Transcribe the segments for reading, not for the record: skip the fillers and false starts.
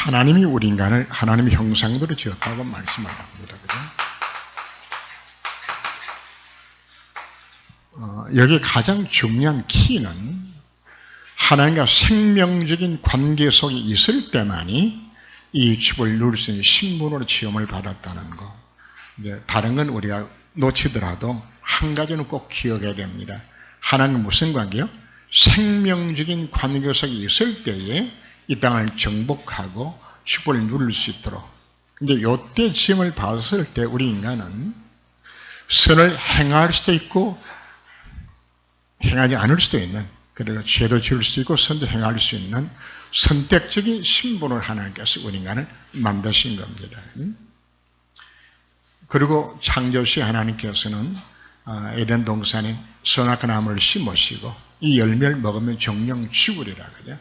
하나님이 우리 인간을 하나님의 형상대로 지었다고 말씀을 합니다. 그죠? 여기 가장 중요한 키는 하나님과 생명적인 관계 속에 있을 때만이 이 칩을 누릴 수 있는 신분으로 지음을 받았다는 거. 다른 건 우리가 놓치더라도 한 가지는 꼭 기억해야 됩니다. 하나님은 무슨 관계요? 생명적인 관계 속에 있을 때에 이 땅을 정복하고 칩을 누릴 수 있도록. 근데 이때 지음을 받았을 때 우리 인간은 선을 행할 수도 있고 행하지 않을 수도 있는, 그리고 죄도 지을 수 있고 선도 행할 수 있는 선택적인 신분을 하나님께서 우리 인간을 만드신 겁니다. 그리고 창조시 하나님께서는 에덴 동산에 선악과 나무를 심으시고 이 열매를 먹으면 정령 죽으리라. 그죠?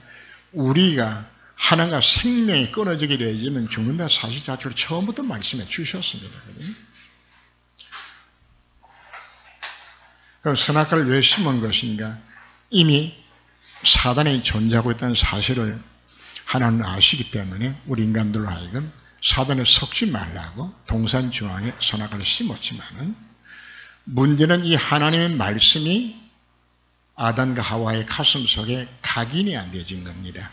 우리가 하나님과 생명이 끊어지게 되면 죽는다 사실 자체를 처음부터 말씀해 주셨습니다. 그죠? 그럼 선악과를 왜 심은 것인가? 이미 사단이 존재하고 있다는 사실을 하나님은 아시기 때문에 우리 인간들로 하여금 사단에 섞지 말라고 동산 중앙에 선악과를 심었지만은 문제는 이 하나님의 말씀이 아담과 하와의 가슴 속에 각인이 안 되어진 겁니다.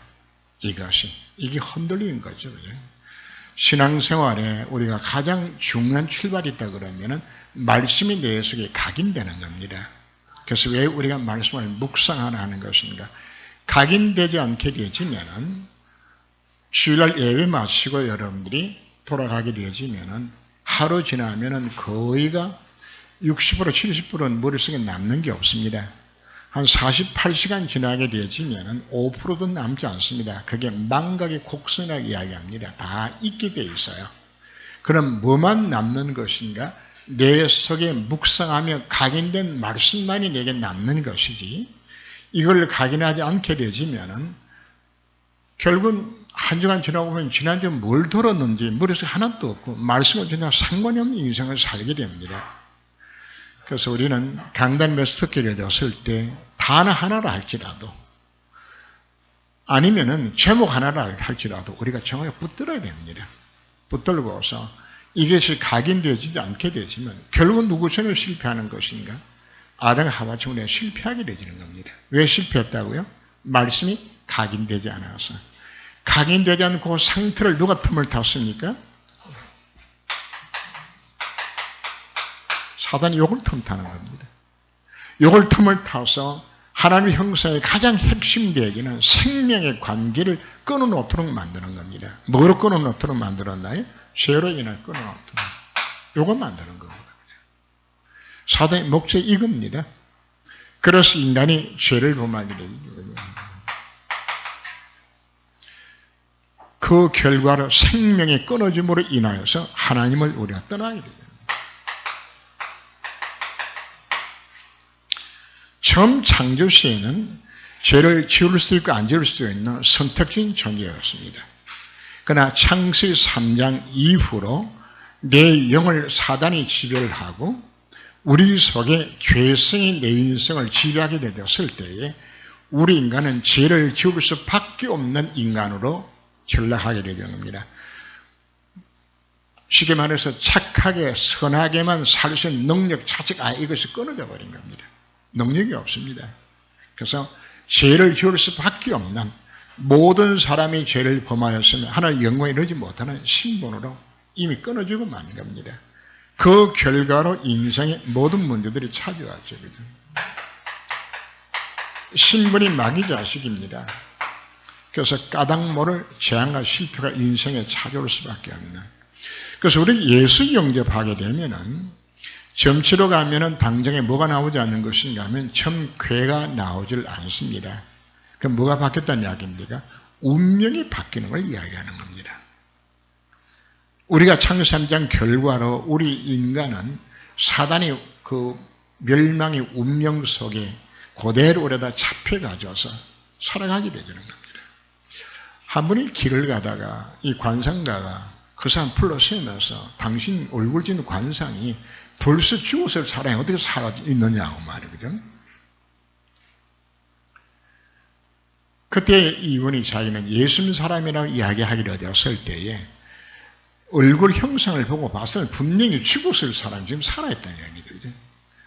이게 흔들린 거죠. 신앙생활에 우리가 가장 중요한 출발이 있다 그러면은 말씀이 내 속에 각인되는 겁니다. 그래서 왜 우리가 말씀을 묵상하나 하는 것인가? 각인되지 않게 되지면은 주일날 예배 마치고 여러분들이 돌아가게 되지면은 하루 지나면은 거의가 60% 70%는 머릿속에 남는 게 없습니다. 한 48시간 지나게 되지면은 5%도 남지 않습니다. 그게 망각의 곡선이라고 이야기합니다. 다 있게 돼 있어요. 그럼 뭐만 남는 것인가? 내 속에 묵상하며 각인된 말씀만이 내게 남는 것이지, 이걸 각인하지 않게 되지면은 결국은 한 주간 지나고 보면 지난주에 뭘 들었는지 머릿속에 하나도 없고 말씀을 전혀 상관이 없는 인생을 살게 됩니다. 그래서 우리는 강단 메스터기를 되었을 때 단어 하나를 할지라도 아니면은 제목 하나를 할지라도 우리가 정확히 붙들어야 됩니다. 붙들고서 이것이 각인되지 않게 되지만 결국은 누구처럼 실패하는 것인가? 아담과 하와처럼 우리가 실패하게 되지는 겁니다. 왜 실패했다고요? 말씀이 각인되지 않아서. 각인되지 않고 상태를 누가 틈을 탔습니까? 사단이 욕을 틈타는 겁니다. 욕을 틈을 타서 하나님의 형상의 가장 핵심되기는 생명의 관계를 끊어놓도록 만드는 겁니다. 뭐로 끊어놓도록 만들었나요? 죄로 인해 끊어놓도록. 요거 만드는 겁니다. 사단의 목적이 이겁니다. 그래서 인간이 죄를 범하게 되죠. 그 결과로 생명의 끊어짐으로 인하여서 하나님을 우리가 떠나게 됩니다. 처음 창조 시에는 죄를 지을 수 있고 안 지을 수 있는 선택적인 존재였습니다. 그러나 창세기 3장 이후로 내 영을 사단이 지배를 하고 우리 속에 죄성이 내 인생을 지배하게 되었을 때에 우리 인간은 죄를 지을 수밖에 없는 인간으로 전락하게 되는 겁니다. 쉽게 말해서 착하게 선하게만 살 수 있는 능력 자체가 이것이 끊어져 버린 겁니다. 능력이 없습니다. 그래서 죄를 지을 수밖에 없는 모든 사람이 죄를 범하였으면 하나님 영광에 이르지 못하는 신분으로 이미 끊어지고 만 겁니다. 그 결과로 인생의 모든 문제들이 찾아왔죠. 신분이 마귀 자식입니다. 그래서 까닭모를 재앙과 실패가 인생에 찾아올 수밖에 없는. 그래서 우리 예수 영접하게 되면은 점치러 가면은 당장에 뭐가 나오지 않는 것인가 하면 점괘가 나오질 않습니다. 그럼 뭐가 바뀌었다는 이야기입니까? 운명이 바뀌는 걸 이야기하는 겁니다. 우리가 창세기 3장 결과로 우리 인간은 사단이 그 멸망의 운명 속에 그대로 오래다 잡혀가져서 살아가게 되는 겁니다. 한 분이 길을 가다가 이 관상가가 그 사람 불러세우면서 당신 얼굴 짓는 관상이 벌써 죽어서 사람이 어떻게 살아 있느냐고 말이거든. 그때 이분이 자기는 예수님 사람이라고 이야기하기로 되었을 때에 얼굴 형상을 보고 봤을 때 분명히 죽었을 사람이 지금 살아있다는 이야기죠.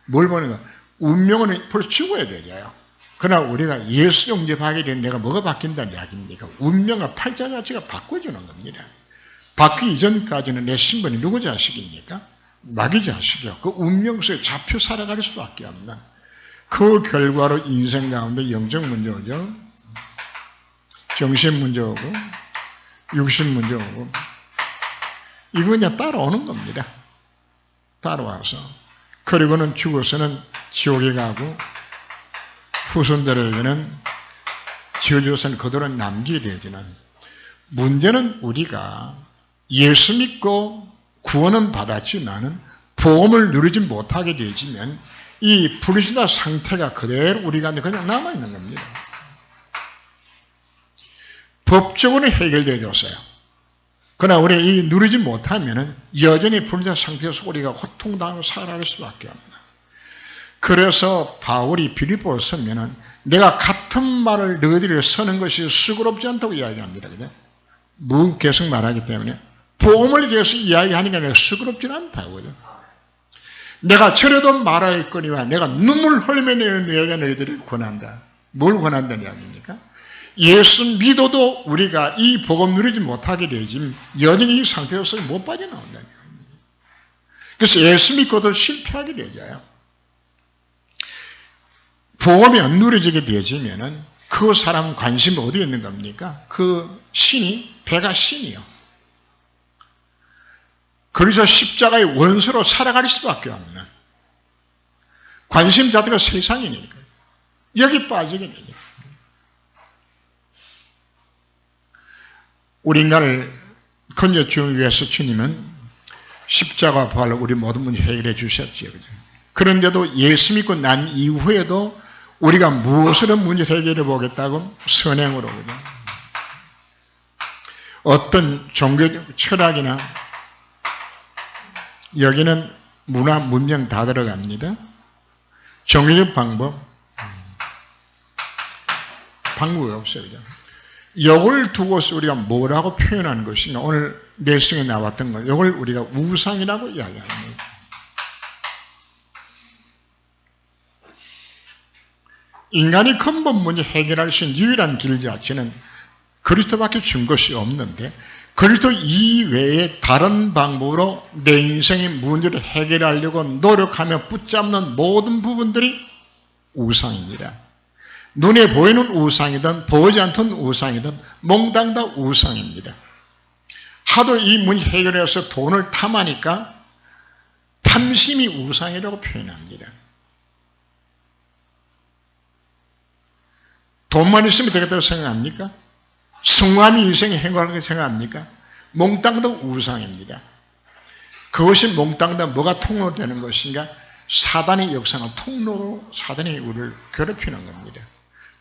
뭘 보는가? 운명은 벌써 죽어야 되잖아요. 그러나 우리가 예수 영접하게 되면 내가 뭐가 바뀐다는 이야기입니까? 운명과 팔자 자체가 바꿔주는 겁니다. 바뀌기 전까지는 내 신분이 누구 자식입니까? 마귀 자식이요. 그 운명 속에 잡혀 살아갈 수밖에 없는 그 결과로 인생 가운데 영적 문제 오죠. 정신 문제 오고 육신 문제 오고 이거 그냥 따라오는 겁니다. 따라와서 그리고는 죽어서는 지옥에 가고 후손들에게는 지어주어서는 그대로 남기게 되지는 문제는 우리가 예수 믿고 구원은 받았지만은 복음을 누리지 못하게 되지면 이 불신자 상태가 그대로 우리 가운데 그냥 남아있는 겁니다. 법적으로 해결되어졌어요. 그러나 우리 이 누리지 못하면은 여전히 불신자 상태에서 우리가 고통당하고 살아갈 수밖에 없다. 그래서 바울이 빌립보에 서면은 내가 같은 말을 너희들이 서는 것이 수고롭지 않다고 이야기합니다. 그죠? 계속 말하기 때문에 복음을 계속 이야기하니까 내가 수고롭지는 않다고. 그죠? 내가 저래도 말하였거니와 내가 눈물 흘리며 너희가 너희들을 권한다. 뭘 권한다는 이야기입니까? 예수 믿어도 우리가 이 복음 누리지 못하게 되지 여전히 이 상태에서 못 빠져나온다는 이야기입니다. 그래서 예수 믿고도 실패하게 되잖아요. 복음이 안 누려지게 되어지면은 그 사람 관심이 어디에 있는 겁니까? 그 신이 배가 신이요. 그래서 십자가의 원수로 살아갈 수밖에 없는 관심 자체가 세상이니까 여기 빠지게 되죠. 우리 인간을 건져주기 위해서 주님은 십자가 부활로 우리 모든 문제 해결해 주셨죠. 그런데도 예수 믿고 난 이후에도 우리가 무엇으로 문제를 해결해 보겠다고? 선행으로. 그죠? 어떤 종교적 철학이나 여기는 문화, 문명 다 들어갑니다. 종교적 방법이 없어요. 그죠? 이걸 두고서 우리가 뭐라고 표현하는 것인가? 오늘 내성에 나왔던 것, 이걸 우리가 우상이라고 이야기합니다. 인간이 근본 문제 해결할 수 있는 유일한 길 자체는 그리스도밖에 준 것이 없는데 그리스도 이외에 다른 방법으로 내 인생의 문제를 해결하려고 노력하며 붙잡는 모든 부분들이 우상입니다. 눈에 보이는 우상이든 보이지 않던 우상이든 몽땅 다 우상입니다. 하도 이 문제 해결해서 돈을 탐하니까 탐심이 우상이라고 표현합니다. 돈만 있으면 되겠다고 생각합니까? 성함이 인생에 행복하게 생각합니까? 몽땅 다 우상입니다. 그것이 몽땅 다 뭐가 통로로 되는 것인가? 사단의 역사는 통로로 사단이 우리를 괴롭히는 겁니다.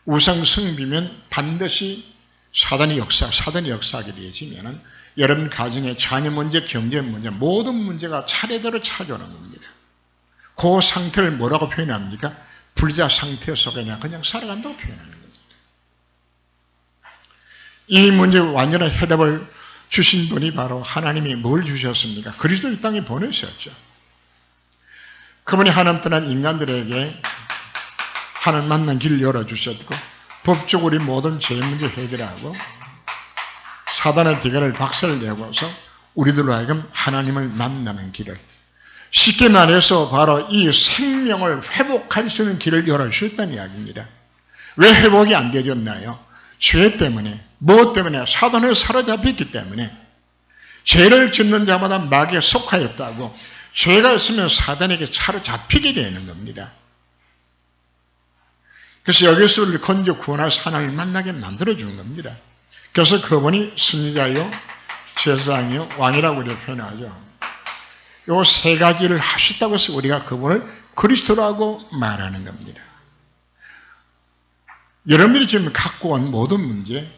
우상 성비면 반드시 사단의 역사하게 되어지면은 여러분 가정의 자녀 문제, 경제 문제, 모든 문제가 차례대로 찾아오는 겁니다. 그 상태를 뭐라고 표현합니까? 불자 상태 속에 그냥 살아간다고 표현하는 겁니다. 이 문제에 완전한 해답을 주신 분이 바로 하나님이 뭘 주셨습니까? 그리스도 이 땅에 보내셨죠. 그분이 하나님 떠난 인간들에게 하나님 만난 길을 열어주셨고 법적으로 모든 죄 문제 해결하고 사단의 대가를 박살내고서 우리들로 하여금 하나님을 만나는 길을 쉽게 말해서 바로 이 생명을 회복할 수 있는 길을 열어주셨다는 이야기입니다. 왜 회복이 안 되었나요? 죄 때문에, 무엇 때문에? 사단에 사로잡혔기 때문에 죄를 짓는 자마다 마귀에 속하였다고 죄가 있으면 사단에게 사로잡히게 되는 겁니다. 그래서 여기서 우리를 건져 구원하사 하나님을 만나게 만들어주는 겁니다. 그래서 그분이 승리자요, 제사장이요, 왕이라고 우리가 표현하죠. 요 세 가지를 하셨다고 해서 우리가 그분을 그리스도라고 말하는 겁니다. 여러분들이 지금 갖고 온 모든 문제,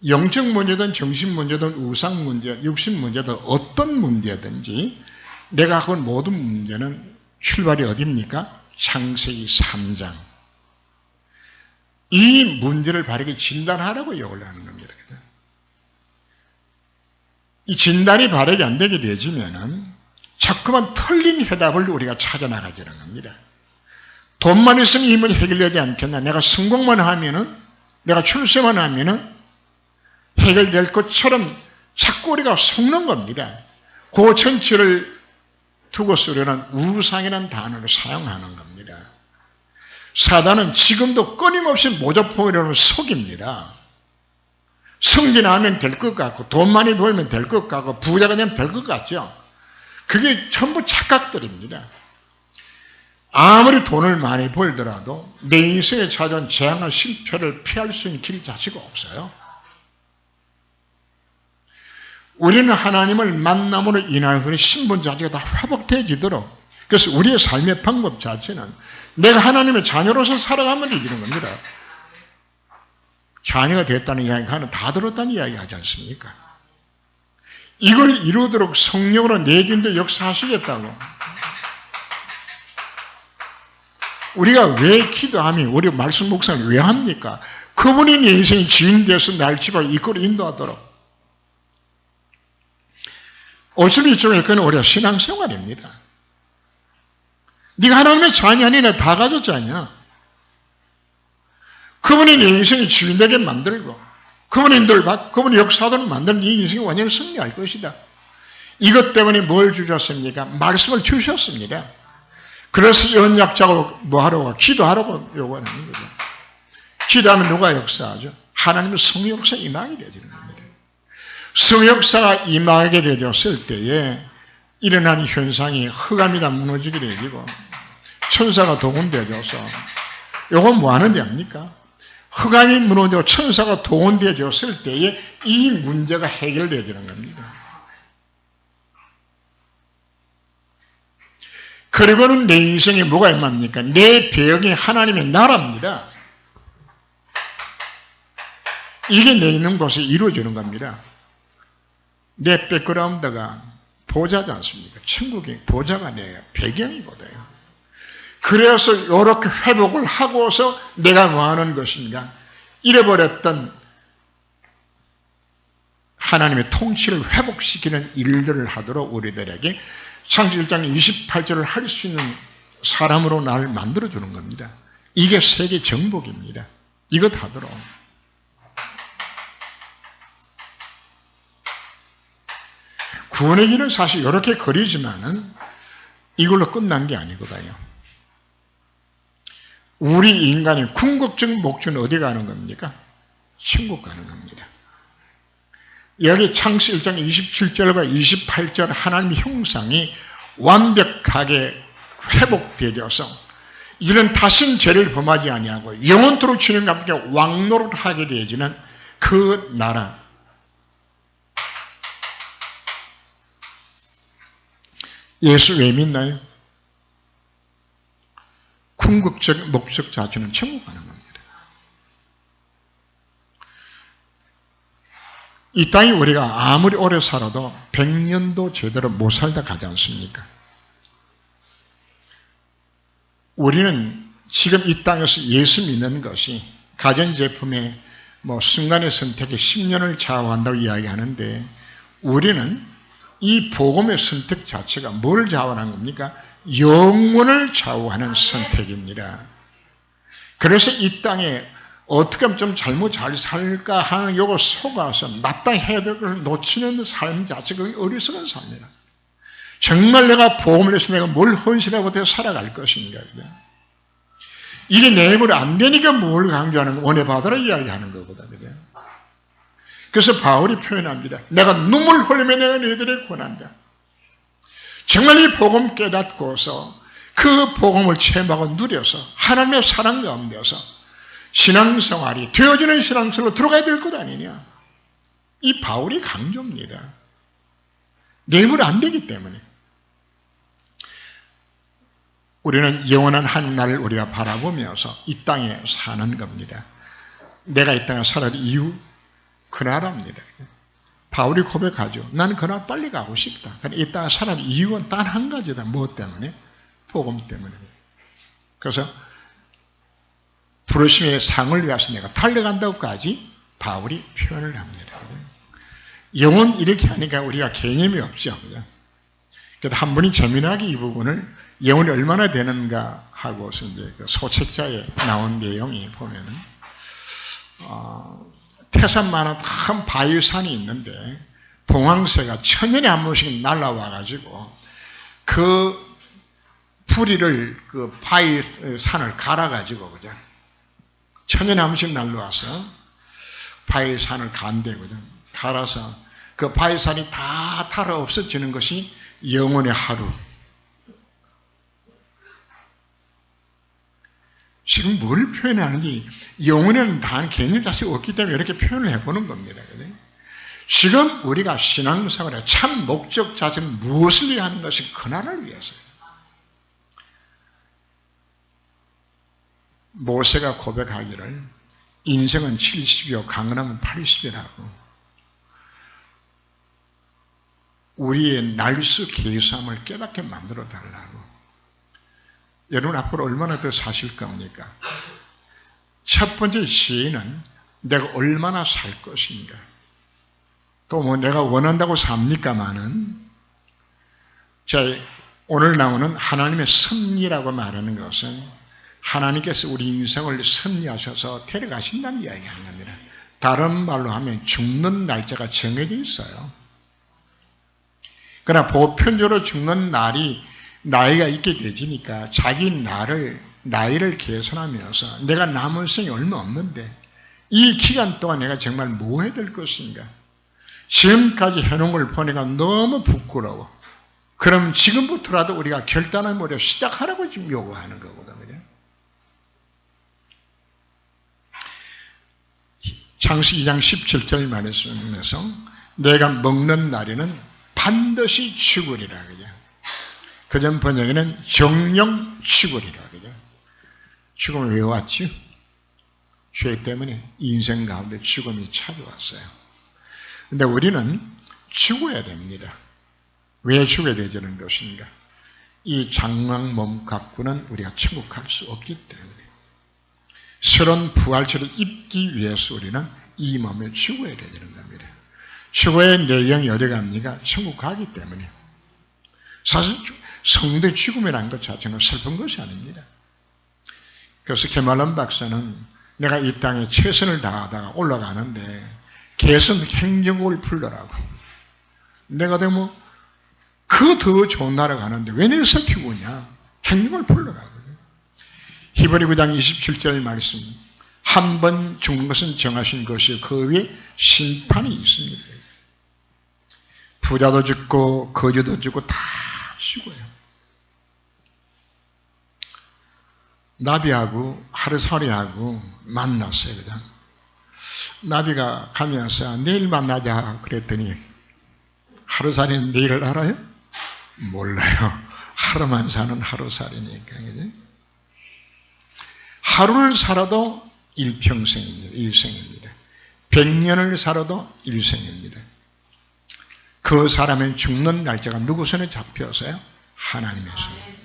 영적 문제든 정신 문제든 우상 문제, 육신 문제든 어떤 문제든지 내가 갖고 온 모든 문제는 출발이 어디입니까? 창세기 3장. 이 문제를 바르게 진단하라고 요구를 하는 겁니다. 이 진단이 바르게 안 되게 되지면은 자꾸만 틀린 해답을 우리가 찾아나가지는 겁니다. 돈만 있으면 이 문제 해결되지 않겠나? 내가 성공만 하면은, 내가 출세만 하면은 해결될 것처럼 자꾸 우리가 속는 겁니다. 그 전체를 두고서 우리는 우상이라는 단어를 사용하는 겁니다. 사단은 지금도 끊임없이 모조품이라는 속입니다. 승진하면 될 것 같고, 돈 많이 벌면 될 것 같고, 부자가 되면 될 것 같죠. 그게 전부 착각들입니다. 아무리 돈을 많이 벌더라도 내 인생에 찾아온 재앙과 실패를 피할 수 있는 길 자체가 없어요. 우리는 하나님을 만남으로 인하여 그 신분 자체가 다 회복되어지도록, 그래서 우리의 삶의 방법 자체는 내가 하나님의 자녀로서 살아가면 이기는 겁니다. 자녀가 됐다는 이야기가 다 들었다는 이야기 하지 않습니까? 이걸 이루도록 성령으로 내 가운데 역사하시겠다고. 우리가 왜 기도하면, 우리 말씀 묵상을 왜 합니까? 그분이 내 인생의 주인 되어서 날 집어 이끌어 인도하도록. 어차피 이쪽에 그건 우리가 신앙생활입니다. 네가 하나님의 자녀 아니냐, 다 가졌잖냐. 그분이 내 인생의 주인 되게 만들고, 그분의 인도를 받고, 그분의 역사도를 만드는 네 인생이 완전히 승리할 것이다. 이것 때문에 뭘 주셨습니까? 말씀을 주셨습니다. 그래서 연약자고 뭐 하라고, 기도하라고 요구하는 거죠. 기도하면 누가 역사하죠? 하나님의 성령 역사 임하게 되어지는 겁니다. 성령 역사가 임하게 되었을 때에 일어나는 현상이 흑암이 다 무너지게 되어지고, 천사가 동원되어져서, 요건 뭐 하는 데입니까? 흑암이 무너지고 천사가 동원되어졌을 때에 이 문제가 해결되어지는 겁니다. 그리고는 내 인생에 뭐가 임합니까? 내 배경이 하나님의 나라입니다. 이게 내 있는 곳에 이루어지는 겁니다. 내 백그라운드가 보좌지 않습니까? 천국의 보좌가 내 배경이거든요. 그래서 이렇게 회복을 하고서 내가 뭐 하는 것인가? 잃어버렸던 하나님의 통치를 회복시키는 일들을 하도록 우리들에게 창세기 1장 28절을 할 수 있는 사람으로 나를 만들어주는 겁니다. 이게 세계 정복입니다. 이것 하도록. 구원의 길은 사실 이렇게 거리지만은 이걸로 끝난 게 아니거든요. 우리 인간의 궁극적 목적은 어디 가는 겁니까? 천국 가는 겁니다. 여기 창세기 1장 27절과 28절 하나님의 형상이 완벽하게 회복되어서 이런 다신 죄를 범하지 아니하고 영원토록 주님과 함께 왕노릇하게 되어지는 그 나라. 예수 왜 믿나요? 궁극적 목적 자체는 천국 가는 겁니다. 이 땅에 우리가 아무리 오래 살아도 100년도 제대로 못 살다 가지 않습니까? 우리는 지금 이 땅에서 예수 믿는 것이 가전제품의 순간의 선택에 10년을 좌우한다고 이야기하는데 우리는 이 복음의 선택 자체가 뭘 좌우하는 겁니까? 영원을 좌우하는 선택입니다. 그래서 이 땅에 어떻게 하면 좀 잘 살까 하는 요거 속아서 마땅해야 될 것을 놓치는 삶 자체가 어리석은 삶이다. 정말 내가 복음을 위해서 내가 뭘 헌신하고 어떻게 살아갈 것인가. 이게 내 힘으로 안 되니까 뭘 강조하는 거, 은혜 받으라 이야기하는 거거든요. 그래서 바울이 표현합니다. 내가 눈물 흘리며 내가 너희들을 권한다. 정말 이 복음 깨닫고서 그 복음을 체험하고 누려서 하나님의 사랑 가운데서 신앙생활이 되어지는 신앙생활로 들어가야 될 것 아니냐. 이 바울이 강조입니다. 내 힘으로 안 되기 때문에. 우리는 영원한 하늘을 우리가 바라보면서 이 땅에 사는 겁니다. 내가 이 땅에 살아갈 이유? 그나라입니다. 바울이 고백하죠. 나는 그날 빨리 가고 싶다. 이 땅에 살아갈 이유는 단 한 가지다. 무엇 때문에? 복음 때문에. 그래서 부르심의 상을 위해서 내가 달려간다고까지 바울이 표현을 합니다. 영혼 이렇게 하니까 우리가 개념이 없죠. 그래서 한 분이 재미나게 이 부분을 영혼이 얼마나 되는가 하고서 이제 그 소책자에 나온 내용이 보면은 태산만한 큰 바위산이 있는데 봉황새가 천년에 한 번씩 날라와 가지고 그 뿌리를 그 바위산을 갈아 가지고 그죠? 천년에 한 번씩 날라와서 바위산을 간대 그죠? 갈아서 그 바위산이 다 탈아 없어지는 것이 영혼의 하루. 지금 뭘 표현하는지 영혼에는 다한 개념 자체가 없기 때문에 이렇게 표현을 해보는 겁니다. 지금 우리가 신앙생활의 참 목적 자체는 무엇을 위해 하는 것이 그날을 위해서요. 모세가 고백하기를 인생은 70이요 강건하면 80이라고 우리의 날수 계수함을 깨닫게 만들어 달라고. 여러분 앞으로 얼마나 더 사실 겁니까? 첫 번째 시인은 내가 얼마나 살 것인가. 또 뭐 내가 원한다고 삽니까마는 자 오늘 나오는 하나님의 섭리라고 말하는 것은 하나님께서 우리 인생을 섭리하셔서 데려가신다는 이야기하는 겁니다. 다른 말로 하면 죽는 날짜가 정해져 있어요. 그러나 보편적으로 죽는 날이 나이가 있게 되지니까 자기 나이를 계산하면서 내가 남은 생이 얼마 없는데 이 기간 동안 내가 정말 뭐 해야 될 것인가. 지금까지 해놓은 걸 보니까 너무 부끄러워. 그럼 지금부터라도 우리가 결단을 모려 시작하라고 지금 요구하는 거거든요. 창세기 2장 17절 말씀에서 내가 먹는 날에는 반드시 죽으리라 그죠. 그전 번역에는 정령 죽으리라 그죠. 죽음을 왜 왔죠? 죄 때문에 인생 가운데 죽음이 찾아왔어요. 근데 우리는 죽어야 됩니다. 왜 죽어야 되는 것인가? 이 장막 몸 갖고는 우리가 천국 갈 수 없기 때문에 새로운 부활체를 입기 위해서 우리는 이 몸을 죽어야 되는 겁니다. 죽어야 내 영이 어디 갑니까? 천국 가기 때문에. 사실 성도의 죽음이라는 것 자체는 슬픈 것이 아닙니다. 그래서 개말론 박사는 내가 이 땅에 최선을 다하다가 올라가는데 개선 행정국을 풀더라고. 내가 되면 그 더 좋은 나라 가는데 왜 내서 피우냐? 행정국을 풀더라고. 히브리 9장 27절 말씀. 한 번 죽는 것은 정하신 것이요 그 위에 심판이 있습니다. 부자도 죽고 거지도 죽고 다 죽어요. 나비하고 하루살이하고 만났어요. 그냥. 나비가 가면서 내일 만나자 그랬더니 하루살이는 내일을 알아요? 몰라요. 하루만 사는 하루살이니까. 그죠? 하루를 살아도 일평생입니다. 일생입니다. 100년을 살아도 일생입니다. 그 사람의 죽는 날짜가 누구 손에 잡혀서요? 하나님의 손에.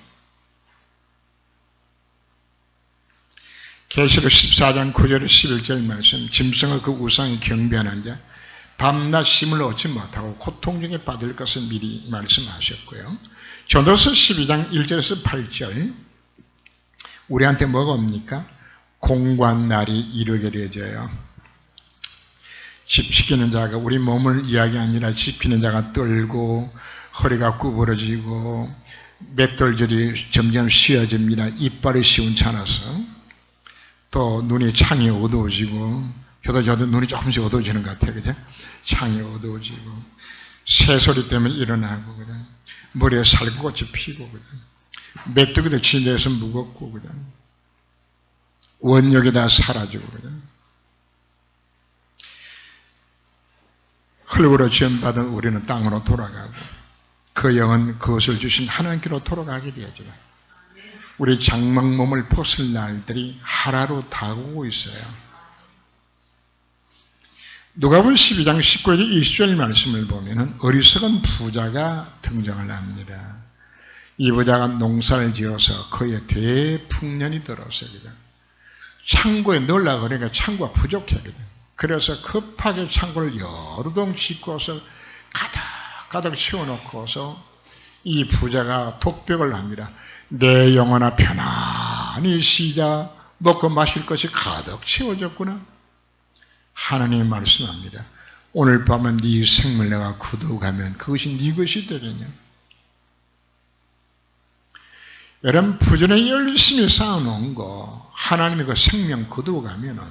계시록 14장 9절 11절 말씀. 짐승과 그 우상이 경배하는 자 밤낮 쉼을 얻지 못하고 고통 중에 빠질 것을 미리 말씀하셨고요. 전도서 12장 1절에서 8절 우리한테 뭐가 옵니까? 공고한 날이 이르게 되어져요. 집시키는 자가 우리 몸을 이야기하니라 집히는 자가 떨고 허리가 구부러지고 맷돌질이 점점 쉬어집니다. 이빨이 시원찮아서 또 눈이 창이 어두워지고 저도 눈이 조금씩 어두워지는 것 같아요. 그죠? 창이 어두워지고 새소리 때문에 일어나고 그죠? 머리에 살구꽃이 피고 그죠? 메뚜기도 침대에서 무겁고 그죠? 원력이 다 사라지고 그죠? 흙으로 지음받은 우리는 땅으로 돌아가고 그 영은 그것을 주신 하나님께로 돌아가게 되죠. 우리 장막 몸을 벗을 날들이 하루하루 다가오고 있어요. 누가복음 12장 19절 20절 말씀을 보면 어리석은 부자가 등장을 합니다. 이 부자가 농사를 지어서 그의 대풍년이 들었어요. 창고에 넣으려고 그러니까 창고가 부족하거든. 그래서 급하게 창고를 여러 동 짓고서 가득 채워놓고서 이 부자가 독백을 합니다. 내 영혼아 편안히 쉬자. 먹고 마실 것이 가득 채워졌구나. 하나님이 말씀합니다. 오늘 밤은 네 생명을 내가 거두어가면 그것이 네 것이 되겠냐. 여러분 부전에 열심히 쌓아놓은 거 하나님이 그 생명 거두어가면은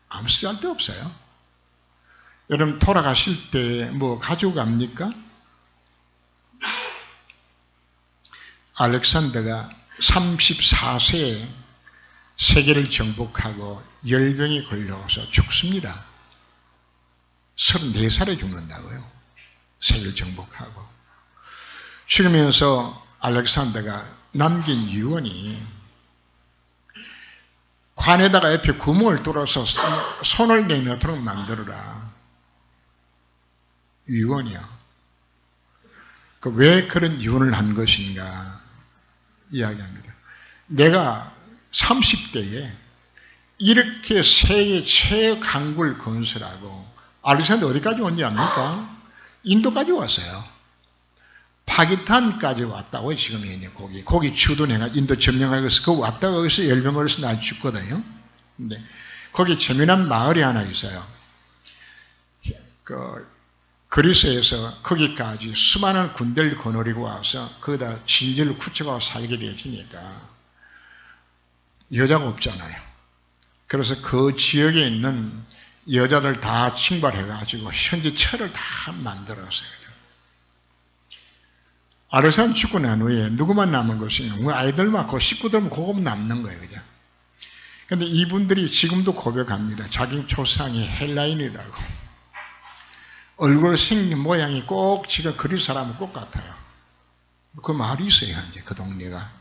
아무 쓸데도 없어요. 여러분 돌아가실 때 뭐 가지고 갑니까? 알렉산더가 34세에 세계를 정복하고 열병이 걸려서 죽습니다. 34살에 죽는다고요. 세계를 정복하고. 죽으면서 알렉산더가 남긴 유언이 관에다가 옆에 구멍을 뚫어서 손을 내놓도록 만들어라. 유언이요. 왜 그런 유언을 한 것인가 이야기합니다. 내가 30대에 이렇게 세계 최고 강국을 건설하고 알렉산더 어디까지 왔냐 합니까? 인도까지 왔어요. 파키스탄까지 왔다고 지금 거기 주둔해가 인도 점령하고 있어. 그 왔다가 거기서 열병 걸려서 나 죽거든요. 근데 거기 재미난 마을이 하나 있어요. 그리스에서 거기까지 수많은 군대를 거느리고 와서 거기다 진지를 굳혀가고 살게 되어지니까 여자가 없잖아요. 그래서 그 지역에 있는 여자들 다 징발해가지고 현지 철을 다 만들었어요. 알렉산더 죽고 난 후에 누구만 남은 것이냐? 아이들만, 그 식구들만 그거만 남는 거예요. 그죠? 근데 이분들이 지금도 고백합니다. 자기 조상이 헬라인이라고. 얼굴 생긴 모양이 꼭 지가 그리스 사람은 꼭 같아요. 그 마을이 있어요, 이제 그 동네가.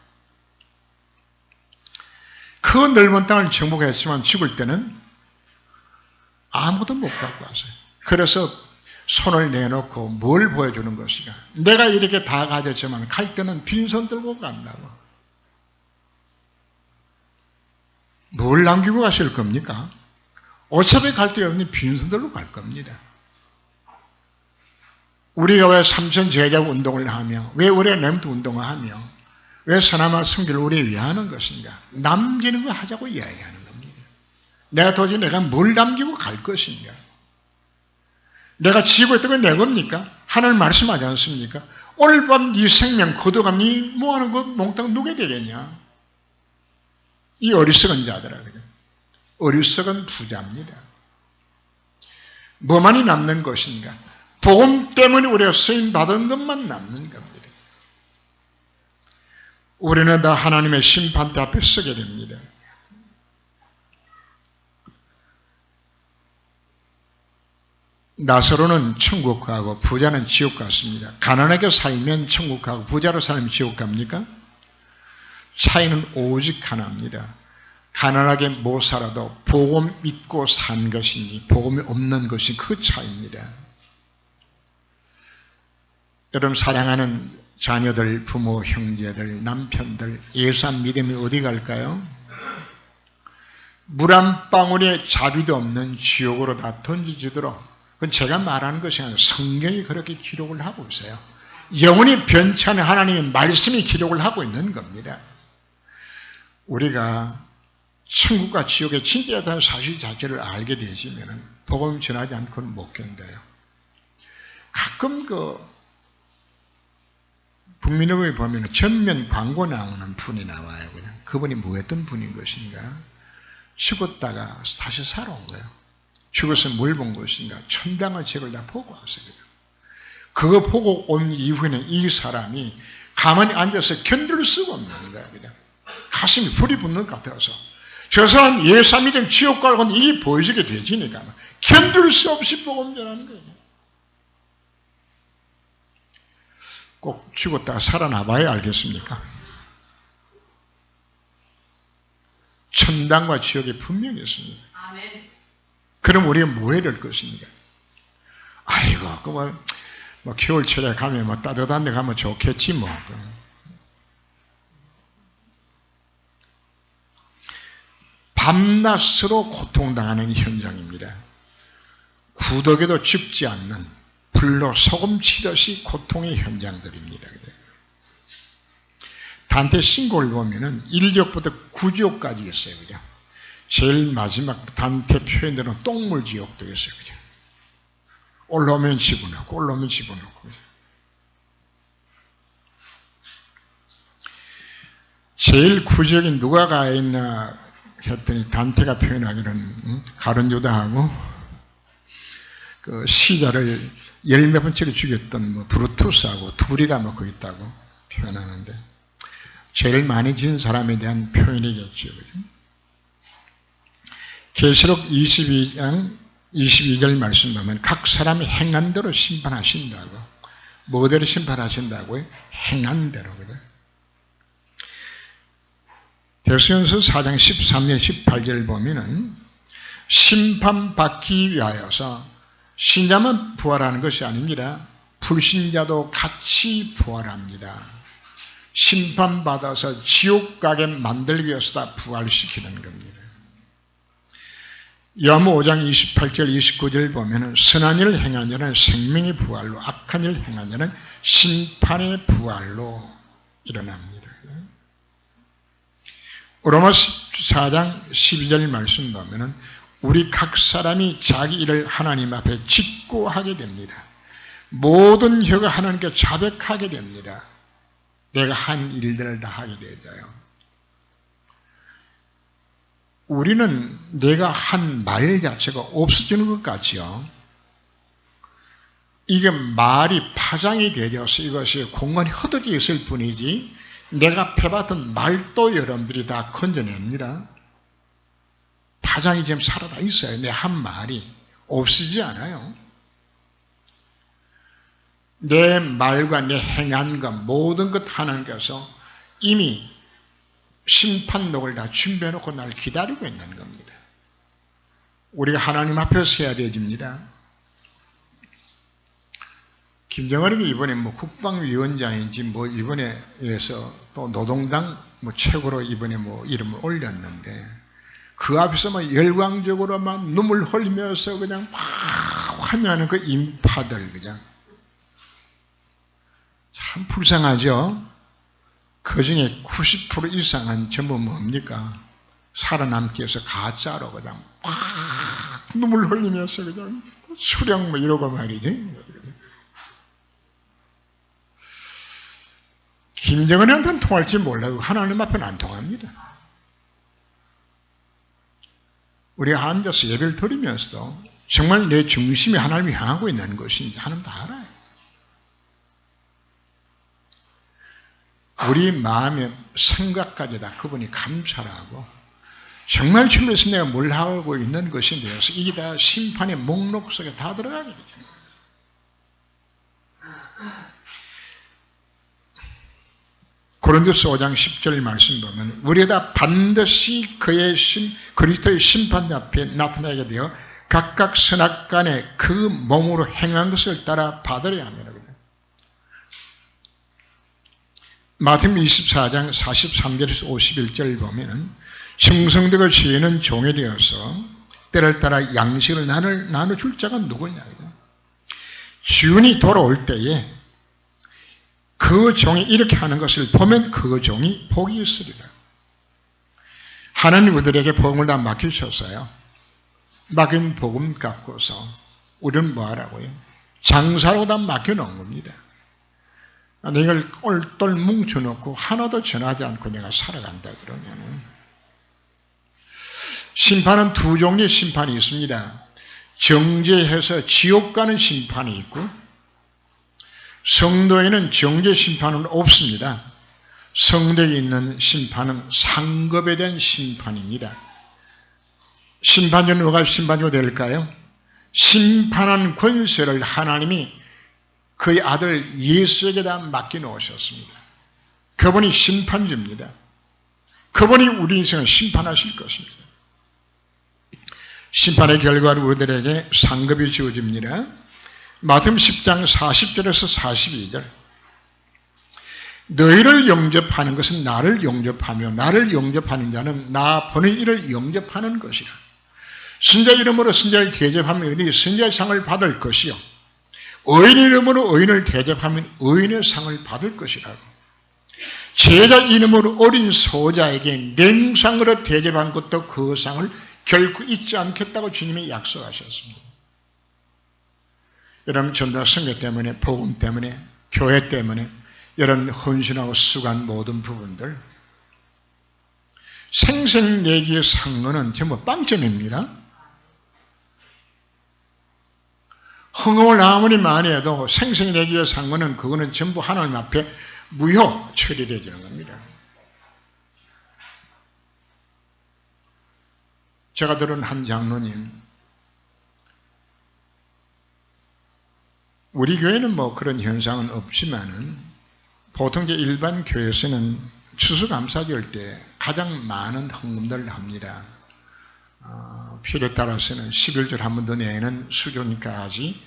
그 넓은 땅을 정복했지만 죽을 때는 아무도 못 갖고 왔어요. 그래서 손을 내놓고 뭘 보여주는 것이가. 내가 이렇게 다 가졌지만 갈 때는 빈손 들고 간다고. 뭘 남기고 가실 겁니까? 어차피 갈 데 없니 빈손 들고 갈 겁니다. 우리가 왜 삼천 제자 운동을 하며 왜 우리가 렘트 운동을 하며 왜 선함과 성기를 우리에 위하는 것인가? 남기는 거 하자고 이야기하는 겁니다. 내가 도대체 내가 뭘 남기고 갈 것인가? 내가 지고 있던 건 내 겁니까? 하나님 말씀하지 않습니까? 오늘 밤 네 생명 거두가 네 뭐하는 것 몽땅 누게 되겠냐? 이 어리석은 자들아. 어리석은 부자입니다. 뭐만이 남는 것인가? 복음 때문에 우리가 쓰임받은 것만 남는 겁니다. 우리는 다 하나님의 심판대 앞에 서게 됩니다. 나사로는 천국 가고 부자는 지옥 갔습니다. 가난하게 살면 천국 가고 부자로 살면 지옥 갑니까? 차이는 오직 하나입니다. 가난하게 못 살아도 복음 믿고 산 것인지 복음이 없는 것이 그 차이입니다. 여러분 사랑하는 자녀들, 부모, 형제들, 남편들 예수한 믿음이 어디 갈까요? 물 한 방울의 자비도 없는 지옥으로 다 던지지도록. 그건 제가 말하는 것이 아니라 성경이 그렇게 기록을 하고 있어요. 영원히 변치 않은 하나님의 말씀이 기록을 하고 있는 겁니다. 우리가 천국과 지옥의 진짜에 사실 자체를 알게 되시면 복음 전하지 않고는 못 견뎌요. 가끔 국민의힘에 보면 전면 광고 나오는 분이 나와요. 그냥 그분이 뭐 했던 분인 것인가? 죽었다가 다시 살아온 거예요. 죽어서 뭘 본 것인가? 천당의 책을 다 보고 왔어요. 그거 보고 온 이후에는 이 사람이 가만히 앉아서 견딜 수가 없는 거예요. 그냥 가슴이 불이 붙는 것 같아서 저 사람 예수님이 지옥 가고는 이게 보여지게 되지니까 견딜 수 없이 복음 전하는 거예요. 꼭 죽었다가 살아나봐야 알겠습니까? 천당과 지옥이 분명히 있습니다. 아멘. 그럼 우리가 뭐 해야 될 것입니까? 아이고, 뭐 겨울철에 가면 뭐 따뜻한 데 가면 좋겠지 뭐. 밤낮으로 고통당하는 현장입니다. 구덕에도 죽지 않는 불로 소금 치듯이 고통의 현장들입니다. 단테 신곡을 보면은 1지옥부터 9지옥까지 있어요. 그죠? 제일 마지막 단테 표현대로 똥물지옥도 있어요. 그죠? 올라오면 집어넣고, 올라오면 집어넣고. 그죠? 제일 구지역에 누가 가 있나 했더니 단테가 표현하기로는 가룟 유다하고 그 시자를 10몇 번째로 죽였던 브루투스하고 둘이 가 먹고 있다고 표현하는데 죄를 많이 지은 사람에 대한 표현이겠죠. 계시록 22장 22절 말씀 보면 각 사람이 행한 대로 심판하신다고. 뭐대로 심판하신다고요? 행한 대로. 그죠? 데살로니가서 4장 13절 18절 보면은 심판받기 위하여서 신자만 부활하는 것이 아닙니다. 불신자도 같이 부활합니다. 심판받아서 지옥 가게 만들기 위해서 다 부활시키는 겁니다. 요한복음 5장 28절 29절 보면은 선한 일을 행한 자는 생명의 부활로, 악한 일을 행한 자는 심판의 부활로 일어납니다. 로마서 4장 12절 말씀 보면은 우리 각 사람이 자기 일을 하나님 앞에 짓고 하게 됩니다. 모든 혀가 하나님께 자백하게 됩니다. 내가 한 일들을 다 하게 되잖아요. 우리는 내가 한 말 자체가 없어지는 것 같지요. 이게 말이 파장이 되어서 이것이 공간이 흩어져 있을 뿐이지 내가 펴봤던 말도 여러분들이 다 건져냅니다. 파장이 지금 살아다 있어요. 내 한 말이 없어지지 않아요. 내 말과 내 행한 것 모든 것 하나님께서 이미 심판록을 다 준비해놓고 날 기다리고 있는 겁니다. 우리가 하나님 앞에 서야 되집니다. 김정은이 이번에 국방위원장인지 이번에 해서 또 노동당 최고로 이번에 이름을 올렸는데 그 앞에서 열광적으로 눈물 흘리면서 그냥 막 환영하는 그 인파들 그냥 참 불쌍하죠. 그 중에 90% 이상은 전부 뭡니까? 살아남기 위해서 가짜로 그냥 막 눈물 흘리면서 그냥 수령 이러고 말이지. 김정은한테는 통할지 몰라도 하나님 앞에는 안 통합니다. 우리가 앉아서 예배를 드리면서도 정말 내 중심이 하나님을 향하고 있는 것인지 하나님 다 알아요. 우리 마음의 생각까지 다 그분이 감찰하고 정말 주님께서 내가 뭘 하고 있는 것인지 대해서 이게 다 심판의 목록 속에 다 들어가게 되죠. 고린도서 5장 10절 말씀 보면 우리가 반드시 그리스도의 심판 앞에 나타나게 되어 각각 선악간에 그 몸으로 행한 것을 따라 받으려야 합니다. 마태복음 24장 43절에서 51절 보면 충성되고 지혜는 종이 되어서 때를 따라 양식을 나눠줄 자가 누구냐. 주인이 돌아올 때에 그 종이 이렇게 하는 것을 보면 그 종이 복이 있으리라. 하나님 우리에게 복음을 다 맡기셨어요. 맡긴 복음 갖고서 우리는 뭐 하라고요? 장사로 다 맡겨놓은 겁니다. 내가 똘똘 뭉쳐놓고 하나도 전하지 않고 내가 살아간다 그러면 심판은 두 종류의 심판이 있습니다. 정죄해서 지옥 가는 심판이 있고 성도에는 정죄 심판은 없습니다. 성도에 있는 심판은 상급에 대한 심판입니다. 심판자는 누가 심판자가 될까요? 심판한 권세를 하나님이 그의 아들 예수에게다 맡겨놓으셨습니다. 그분이 심판주입니다. 그분이 우리 인생을 심판하실 것입니다. 심판의 결과로 우리들에게 상급이 주어집니다. 마태복음 10장 40절에서 42절 너희를 영접하는 것은 나를 영접하며 나를 영접하는 자는 나 보낸 이를 영접하는 것이라. 선자 이름으로 선자를 대접하면 너희 선자의 상을 받을 것이요 의인 이름으로 의인을 대접하면 의인의 상을 받을 것이라고. 제자 이름으로 어린 소자에게 냉상으로 대접한 것도 그 상을 결코 잊지 않겠다고 주님이 약속하셨습니다. 여러분 전도 선교 때문에 복음 때문에 교회 때문에 이런 헌신하고 수고한 모든 부분들 생생내기의 상거는 전부 빵점입니다. 헌금을 아무리 많이 해도 생생내기의 상거는 그거는 전부 하나님 앞에 무효 처리되어지는 겁니다. 제가 들은 한 장로님, 우리 교회는 뭐 그런 현상은 없지만은 보통 이제 일반 교회에서는 추수감사절 때 가장 많은 헌금들을 합니다. 필요에 따라서는 11절 한 번 더 내는 수준까지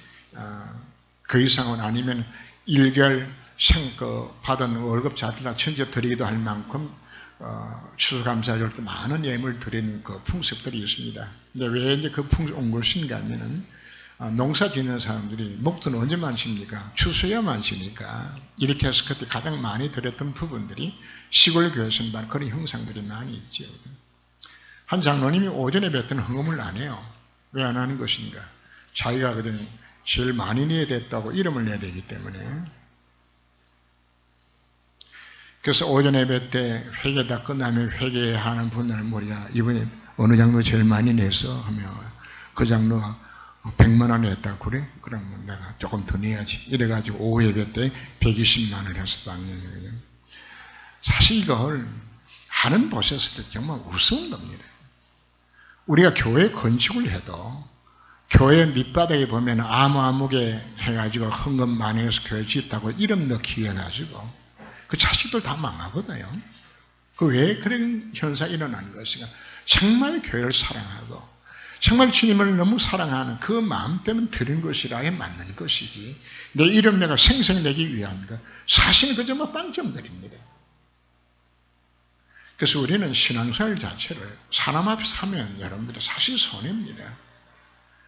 그 이상은 아니면 1개월 받은 월급 자체가 천재 드리기도 할 만큼 추수감사절 때 많은 예물 드리는 그 풍습들이 있습니다. 근데 왜 이제 그 풍습 온 것인가 하면은 농사 짓는 사람들이 목돈 언제 많습니까? 추수해야만 쉬니까 이렇게 해서 그때 가장 많이 드렸던 부분들이 시골 교회에서는 바로 그런 형상들이 많이 있죠. 한 장로님이 오전에 뱉던 헌금을 안 해요. 왜 안 하는 것인가? 자기가 그냥 제일 많이 내야 됐다고 이름을 내야 되기 때문에. 그래서 오전에 뱉때 회개 다 끝나면 회개하는 분들은 우리가 이번에 어느 장로 제일 많이 내서 하면 그 장로가 100만 원 냈다 그래? 그러면 내가 조금 더 내야지. 이래가지고 오후 예배 때 120만 원을 했었다는 얘기예요. 사실 이걸 하는 곳에서도 정말 우스운 겁니다. 우리가 교회 건축을 해도 교회 밑바닥에 보면 아무개 해가지고 헌금 많이 해서 교회 짓다고 이름 넣기 해가지고 그 자식들 다 망하거든요. 그 왜 그런 현상이 일어나는 것인가? 정말 교회를 사랑하고 정말 주님을 너무 사랑하는 그 마음 때문에 드린 것이라에 맞는 것이지 내 이름 내가 생생내기 위한 것 사실은 그저 뭐 빵점들입니다. 그래서 우리는 신앙생활 자체를 사람 앞에서 하면 여러분들이 사실 손해입니다.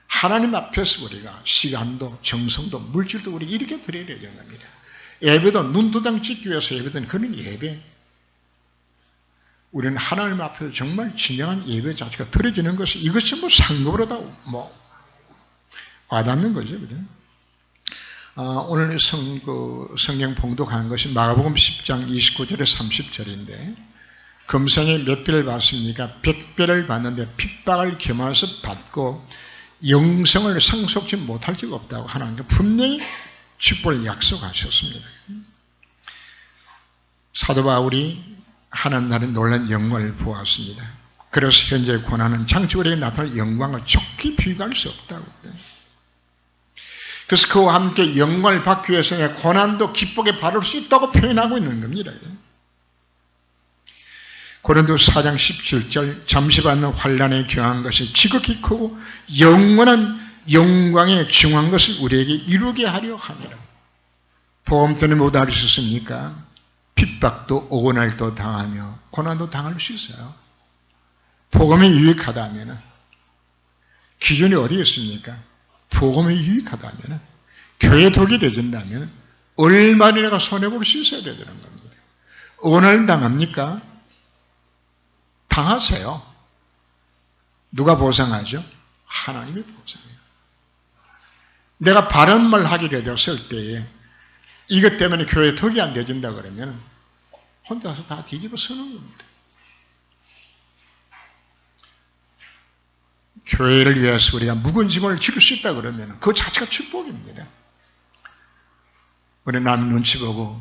하나님 앞에서 우리가 시간도 정성도 물질도 우리 이렇게 드려야 되는 겁니다. 예배도 눈도장 찍기 위해서 예배는 그런 예배. 우리는 하나님 앞에서 정말 진정한 예배 자체가 드려지는 것이 이것이 뭐 상급으로 다 와닿는 거죠. 그죠? 오늘 성경 봉독한 것이 마가복음 10장 29절에 30절인데 금생에 몇 배를 받습니까? 100배를 받는데 핍박을 겸해서 받고 영생을 상속지 못할 적 없다고 하나님께 분명히 축복을 약속하셨습니다. 사도 바울이 하나님 나라의 놀라운 영광을 보았습니다. 그래서 현재 고난은 장차우리에게 나타날 영광을 좋게 비교할 수 없다고. 그래서 그와 함께 영광을 받기 위해서 고난도 기쁘게 바를 수 있다고 표현하고 있는 겁니다. 고린도서 4장 17절 잠시 받는 환난에 귀한 것이 지극히 크고 영원한 영광에 중요한 것을 우리에게 이루게 하려 함이라. 보험 때문에 못 알 수 있습니까? 핍박도 오고날도 당하며 고난도 당할 수 있어요. 복음이 유익하다면 기준이 어디에 있습니까? 복음이 유익하다면 교회 독이 되진다면 얼마나 손해볼 수 있어야 되는 겁니다. 오늘 당합니까? 당하세요. 누가 보상하죠? 하나님이 보상해요. 내가 바른 말 하기로 되었을 때에 이것 때문에 교회 덕이 안 되진다 그러면 혼자서 다 뒤집어 쓰는 겁니다. 교회를 위해서 우리가 묵은 짐을 지을 수 있다 그러면 그 자체가 축복입니다. 우리 남 눈치 보고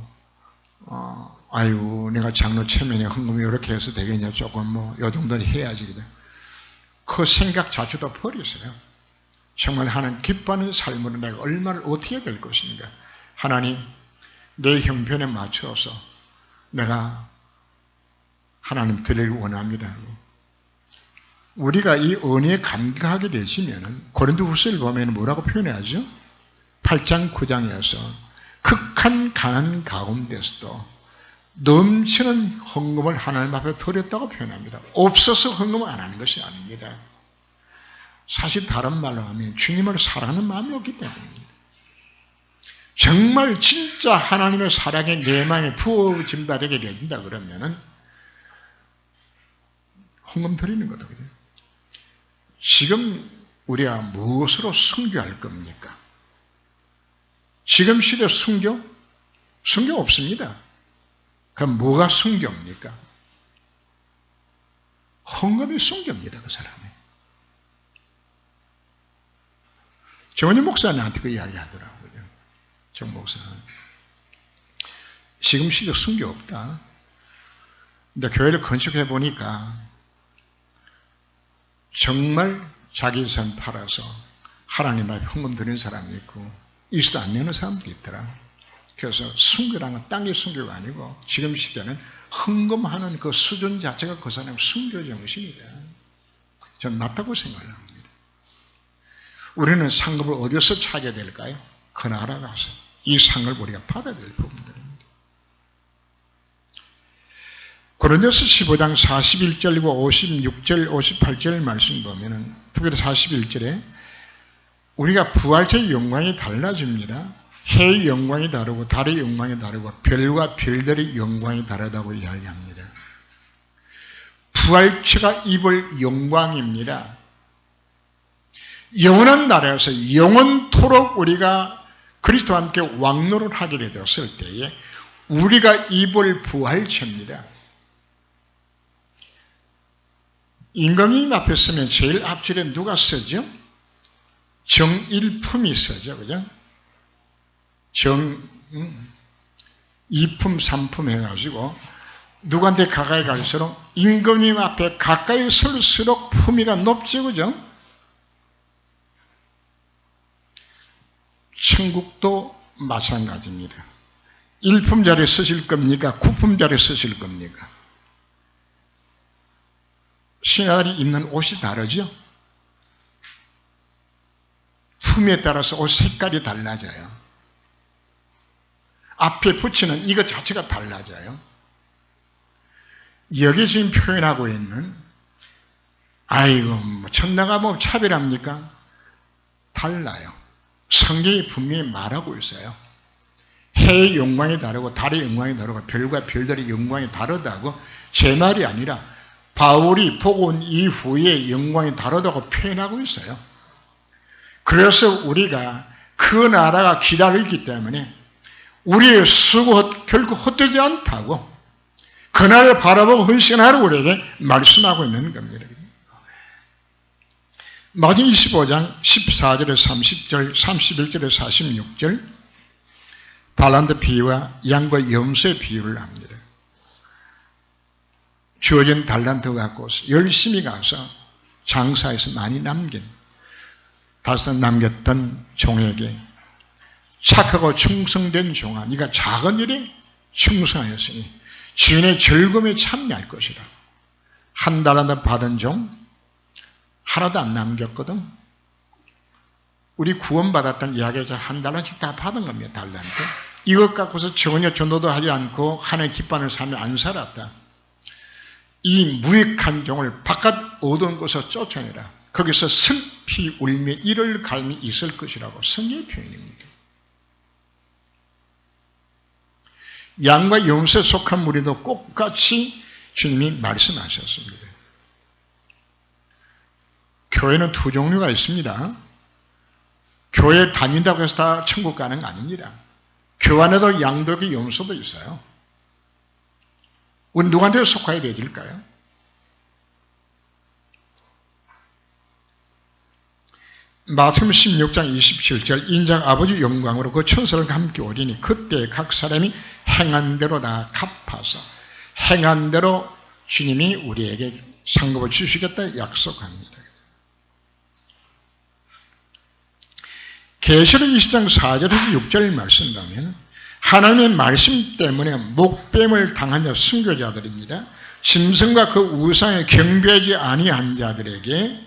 아이고 내가 장로 체면에 헌금이 이렇게 해서 되겠냐 조금 뭐 요 정도는 해야지. 그 생각 자체도 버리세요. 정말 하나님 기뻐하는 삶으로 내가 얼마를 어떻게 될 것인가. 하나님 내 형편에 맞춰서 내가 하나님 드리길 원합니다. 우리가 이 은혜에 감격하게 되시면은 고린도후서를 보면 뭐라고 표현하죠? 8장 9장에서 극한 가난 가운데서도 넘치는 헌금을 하나님 앞에 드렸다고 표현합니다. 없어서 헌금을 안 하는 것이 아닙니다. 사실 다른 말로 하면 주님을 사랑하는 마음이 없기 때문입니다. 정말 진짜 하나님의 사랑이 내 마음에 부어진다 되게 된다 그러면은 헌금 드리는 거다. 그죠? 지금 우리가 무엇으로 순교할 겁니까? 지금 시대 순교? 순교 없습니다. 그럼 뭐가 순교입니까? 헌금이 순교입니다. 그 사람이. 정원희 목사님한테 그 이야기 하더라고요. 정 목사는. 지금 시대 순교 없다. 근데 교회를 건축해 보니까 정말 자기 삶 팔아서 하나님 앞에 헌금 드리는 사람이 있고 있어도 안 내는 사람도 있더라. 그래서 순교라는 건 땅의 순교가 아니고 지금 시대는 헌금하는 그 수준 자체가 그 사람의 순교 정신이다. 저는 맞다고 생각합니다. 우리는 상급을 어디서 찾아야 될까요? 그 나라 가서 이 상을 우리가 받아야 될 부분들입니다. 고린도서 15장 41절과 56절, 58절 말씀 보면은 특별히 41절에 우리가 부활체의 영광이 달라집니다. 해의 영광이 다르고 달의 영광이 다르고 별과 별들의 영광이 다르다고 이야기합니다. 부활체가 입을 영광입니다. 영원한 나라에서 영원토록 우리가 그리스도와 함께 왕노를 하게 되었을 때에 우리가 입을 부활체입니다. 임금님 앞에 서면 제일 앞줄에 누가 서죠? 정일품이 서죠. 그죠? 이품, 삼품 해가지고 누구한테 가까이 갈수록 임금님 앞에 가까이 설수록 품위가 높죠. 그죠? 천국도 마찬가지입니다. 1품 자리에 서실 겁니까? 9품 자리에 서실 겁니까? 신하들이 입는 옷이 다르죠? 품에 따라서 옷 색깔이 달라져요. 앞에 붙이는 이것 자체가 달라져요. 여기 지금 표현하고 있는 아이고 천당가 뭐 차별합니까? 달라요. 성경이 분명히 말하고 있어요. 해의 영광이 다르고 달의 영광이 다르고 별과 별들의 영광이 다르다고 제 말이 아니라 바울이 보고 온 이후에 영광이 다르다고 표현하고 있어요. 그래서 우리가 그 나라가 기다리기 때문에 우리의 수고 결코 헛되지 않다고 그날을 바라보고 헌신하라고 우리에게 말씀하고 있는 겁니다. 마태복음 25장 14절에 30절, 31절에 46절 달란트 비유와 양과 염소의 비유를 합니다. 주어진 달란트 갖고 열심히 가서 장사해서 많이 남긴 다섯 남겼던 종에게 착하고 충성된 종아 네가 작은 일에 충성하였으니 주인의 즐거움에 참여할 것이라. 한 달란트 받은 종 하나도 안 남겼거든. 우리 구원받았던 이야기에서 한 달란트씩 다 받은 겁니다. 달란트. 이것 갖고서 전혀 전도도 하지 않고 하나의 기뻐하는 삶을 안 살았다. 이 무익한 종을 바깥 어두운 곳에서 쫓아내라. 거기서 슬피 울며 이를 갈미 있을 것이라고 성경의 표현입니다. 양과 염소에 속한 무리도 똑같이 주님이 말씀하셨습니다. 교회는 두 종류가 있습니다. 교회 다닌다고 해서 다 천국 가는 거 아닙니다. 교회 안에도 양도 있고 염소도 있어요. 우리 누구한테 속하게 되질까요? 마태복음 16장 27절 인자가 아버지 영광으로 그 천사들과 함께 오리니 그때 각 사람이 행한 대로 다 갚아서 행한 대로 주님이 우리에게 상급을 주시겠다 약속합니다. 계시록 20장 4절에서 6절 말씀 가면 하나님의 말씀 때문에 목뱀을 당한 자 순교자들입니다. 짐승과 그 우상에 경배하지 아니한 자들에게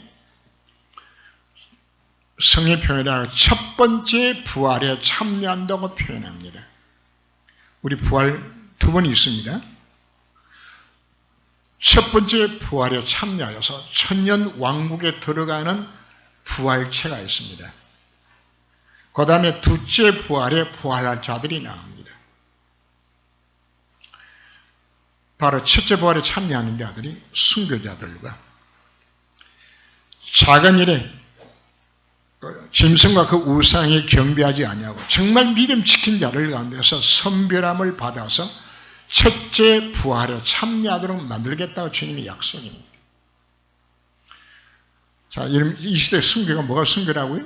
성의 표현을 첫 번째 부활에 참여한다고 표현합니다. 우리 부활 두 번 있습니다. 첫 번째 부활에 참여하여서 천년 왕국에 들어가는 부활체가 있습니다. 그 다음에 둘째 부활에 부활할 자들이 나옵니다. 바로 첫째 부활에 참여하는 자들이 순교자들과 작은 일에 짐승과 그 우상에 경배하지 아니하고 정말 믿음 지킨 자들 가운데서 선별함을 받아서 첫째 부활에 참여하도록 만들겠다고 주님의 약속입니다. 자, 이 시대 순교가 뭐가 순교라고요?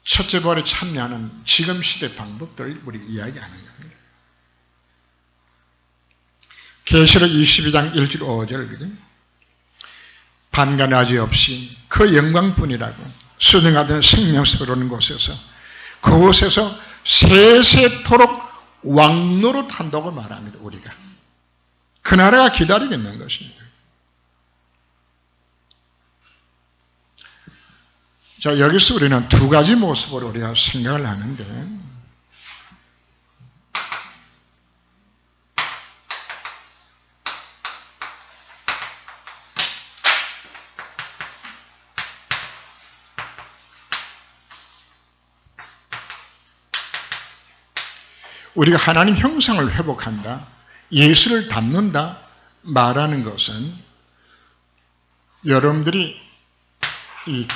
첫째 부활에 참여하는 지금 시대 방법들을 우리 이야기하는 겁니다. 계시록 22장 1절 5절 그죠? 밤과 낮이 없이 그 영광뿐이라고 수능하던 생명석을 오는 곳에서 그곳에서 세세토록 왕노릇한다고 말합니다. 우리가 그 나라가 기다리고 있는 것입니다. 자, 여기서 우리는 두 가지 모습으로 우리가 생각을 하는데 우리가 하나님 형상을 회복한다, 예수를 닮는다 말하는 것은 여러분들이 이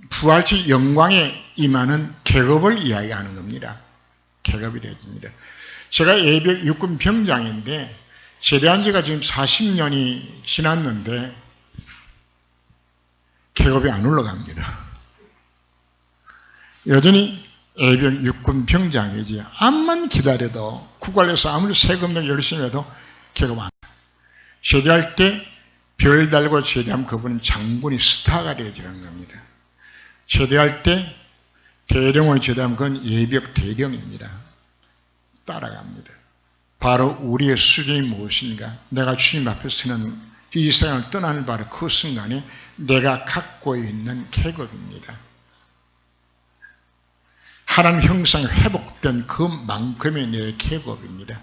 부활체 영광에 임하는 계급을 이야기하는 겁니다. 계급이 되어집니다. 제가 예비역 육군 병장인데 제대한 지가 지금 40년이 지났는데 계급이 안 올라갑니다. 여전히 예비역 육군 병장이지 암만 기다려도 국관에서 아무리 세금 내고 열심히 해도 계급 안 해요. 제대할 때 별 달고 제대하면 그분은 장군이 스타가 되어지는 겁니다. 제대할 때 대령을 제대하면 그건 예비역 대령입니다. 따라갑니다. 바로 우리의 수준이 무엇인가? 내가 주님 앞에 서는 이 세상을 떠나는 바로 그 순간에 내가 갖고 있는 계급입니다. 하나님 형상이 회복된 그만큼의 내 계급입니다.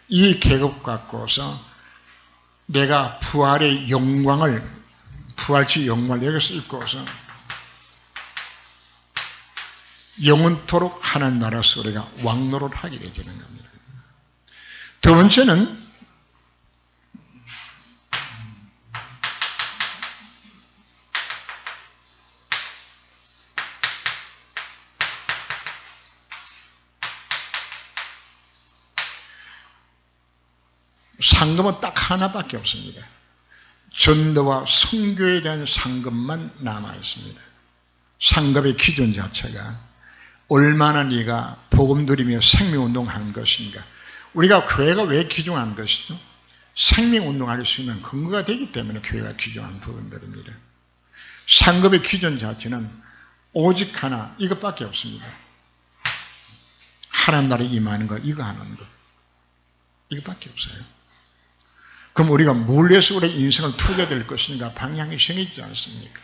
이 계급 갖고서 내가 부활의 영광을, 부활치 영광을 여기서 읽고서 영원토록 하나님 나라에서 우리가 왕노릇 하게 되는 겁니다. 두 번째는 상급은 딱 하나밖에 없습니다. 전도와 선교에 대한 상급만 남아 있습니다. 상급의 기준 자체가 얼마나 네가 복음 누리며 생명운동하는 것인가. 우리가 교회가 왜 귀중한 것이죠? 생명운동할 수 있는 근거가 되기 때문에 교회가 귀중한 부분들입니다. 상급의 기준 자체는 오직 하나, 이것밖에 없습니다. 하나님 나라에 임하는 것, 이거 하는 것. 이것밖에 없어요. 그럼 우리가 뭘 위해서 우리 인생을 투자될 것인가 방향이 정해지지 않습니까?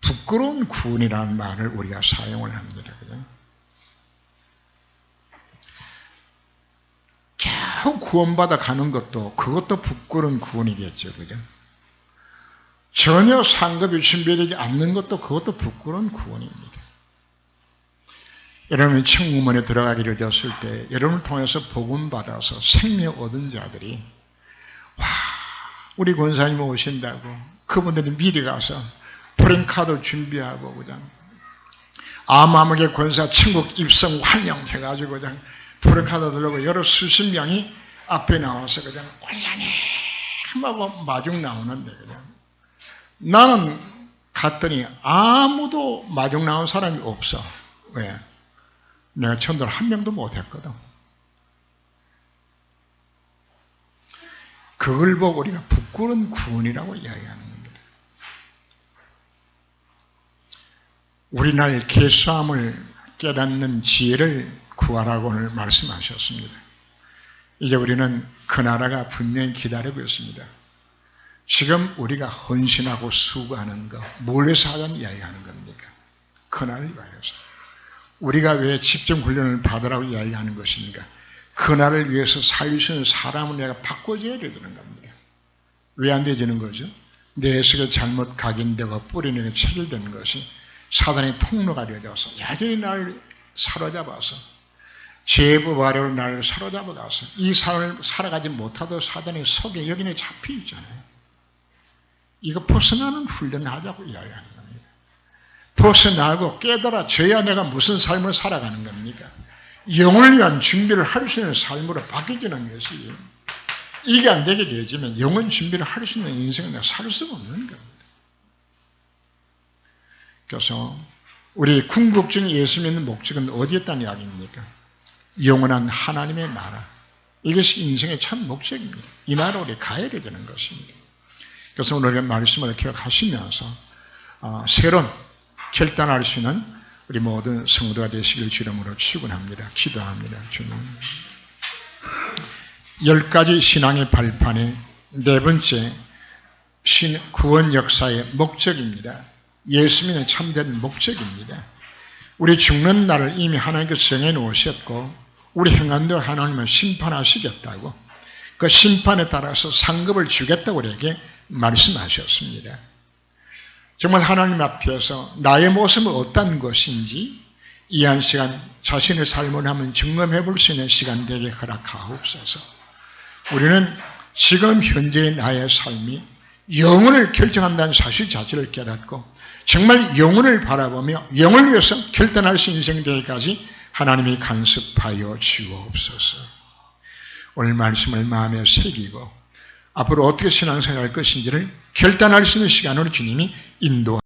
부끄러운 구원이라는 말을 우리가 사용을 합니다. 그죠? 겨우 구원받아 가는 것도 그것도 부끄러운 구원이겠죠. 그죠? 전혀 상급이 준비되지 않는 것도 그것도 부끄러운 구원입니다. 여러분이 천국문에 들어가기를 되었을 때 여러분을 통해서 복음 받아서 생명 얻은 자들이 와, 우리 권사님 오신다고 그분들이 미리 가서 프랭카드 준비하고 그냥 아마무게 권사 천국 입성 환영해가지고 그냥 프랭카드 들고 여러 수십 명이 앞에 나와서 그냥 권사님 하고 마중 나오는데 그냥 나는 갔더니 아무도 마중 나온 사람이 없어. 왜? 내가 전도를 한 명도 못했거든. 그걸 보고 우리가 부끄러운 구원이라고 이야기하는 겁니다. 우리날 계수함을 깨닫는 지혜를 구하라고 오늘 말씀하셨습니다. 이제 우리는 그 나라가 분명히 기다리고 있습니다. 지금 우리가 헌신하고 수고하는 거, 뭘 위해서 하자는 이야기하는 겁니까? 그날을 위하여서. 우리가 왜 집중훈련을 받으라고 이야기하는 것입니까? 그날을 위해서 살리시는 사람을 내가 바꿔줘야 되는 겁니다. 왜 안 되지는 거죠? 내 속에 잘못 각인되고 뿌리내게 체결된 것이 사단의 통로가 되어서 여전히 나를 사로잡아서 죄법 아래로 나를 사로잡아가서 이 삶을 살아가지 못하도록 사단의 속에 여기에 잡혀 있잖아요. 이거 벗어나는 훈련을 하자고 이야기하는 겁니다. 벗어나고 깨달아져야 내가 무슨 삶을 살아가는 겁니까? 영을 위한 준비를 할 수 있는 삶으로 바뀌어지는 것이 이게 안 되게 되지만 영원 준비를 할 수 있는 인생을 내가 살 수가 없는 겁니다. 그래서 우리 궁극적인 예수 믿는 목적은 어디에 있다는 이야기입니까? 영원한 하나님의 나라. 이것이 인생의 참 목적입니다. 이 나라로 우리 가야 되는 것입니다. 그래서 오늘의 말씀을 기억하시면서 새로운 결단할 수 있는 우리 모든 성도가 되시길 주름으로 축원합니다. 기도합니다. 주님. 10가지 신앙의 발판의 네 번째 구원 역사의 목적입니다. 예수 믿는 참된 목적입니다. 우리 죽는 날을 이미 하나님께서 정해놓으셨고 우리 행한대로 하나님은 심판하시겠다고 그 심판에 따라서 상급을 주겠다고 우리에게 말씀하셨습니다. 정말 하나님 앞에서 나의 모습은 어떤 것인지 이 한 시간 자신의 삶을 한번 점검해 볼 수 있는 시간 되게 허락하옵소서. 우리는 지금 현재의 나의 삶이 영혼을 결정한다는 사실 자체를 깨닫고 정말 영혼을 바라보며 영을 위해서 결단할 수 있는 인생 되기까지 하나님이 간섭하여 주옵소서. 오늘 말씀을 마음에 새기고 앞으로 어떻게 신앙생활할 것인지를 결단할 수 있는 시간으로 주님이 인도하옵소서.